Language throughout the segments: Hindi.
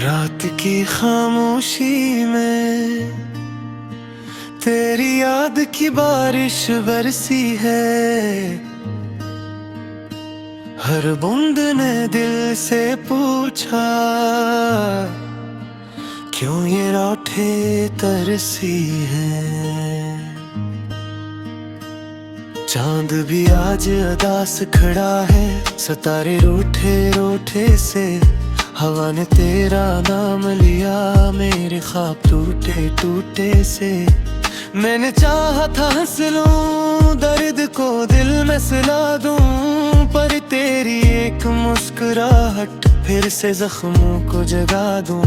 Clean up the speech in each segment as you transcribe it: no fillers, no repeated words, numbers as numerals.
रात की खामोशी में तेरी याद की बारिश बरसी है। हर बूंद ने दिल से पूछा, क्यों ये राठे तरसी है। चांद भी आज अदास खड़ा है, सितारे रूठे रूठे से। हवा ने तेरा नाम लिया, मेरे ख्वाब टूटे टूटे से। मैंने चाहा था हंस लूं, दर्द को दिल में सुला दूं, पर तेरी एक मुस्कुराहट फिर से जख्मों को जगा दूं।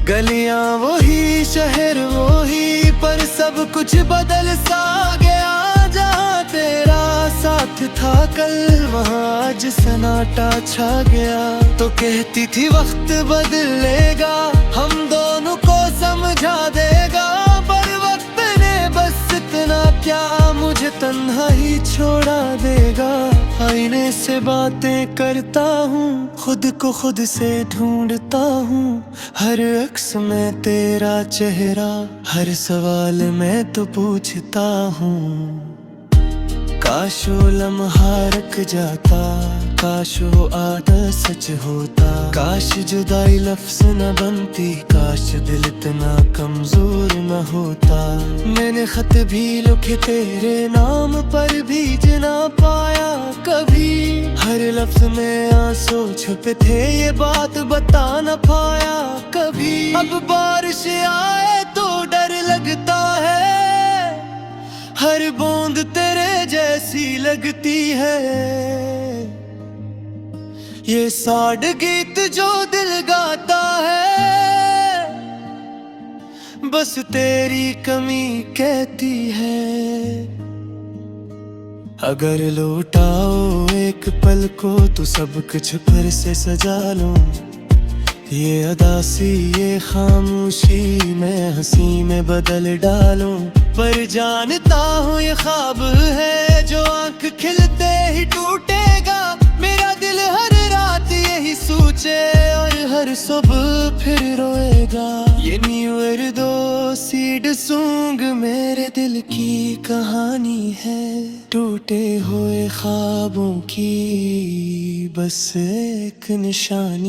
गलियां वही, शहर वही, पर सब कुछ बदल सा गया। जहाँ तेरा साथ था कल, वहाँ आज सन्नाटा छा गया। तो कहती थी वक्त बदलेगा, हम दोनों को समझा देगा, पर वक्त ने बस इतना क्या, मुझे तन्हा ही छोड़ा देगा। आईने से बातें करता हूँ, खुद को खुद से ढूंढता हूँ। हर अक्स में तेरा चेहरा, हर सवाल मैं तो पूछता हूँ। काश वो लम्हा रुक जाता, काश वो आदत सच होता। काश जुदाई लफ्ज न बनती, काश दिल इतना कमजोर न होता। मैंने खत भी लिखे तेरे नाम पर, भीज ना पाया कभी। हर लफ्ज में आंसू छुपे थे, ये बात बता न पाया कभी। अब बारिश आए तो डर लगता है, हर बूंद तेरे जैसी लगती है। ये साड गीत जो दिल गाता है, बस तेरी कमी कहती है। अगर लौटाओ एक पल को, तो सब कुछ फिर से सजा लूं। ये अदासी, ये खामोशी, मैं हंसी में बदल डालूं। पर जानता हूँ ये ख्वाब है, जो आंख खिलते ही टूटेगा। मेरा दिल हर रात यही सोचे, और हर सुबह फिर रोएगा। ये न्यू ईयर दो सीड सॉन्ग मेरे दिल की कहानी है। टूटे हुए ख्वाबों की बस एक निशानी।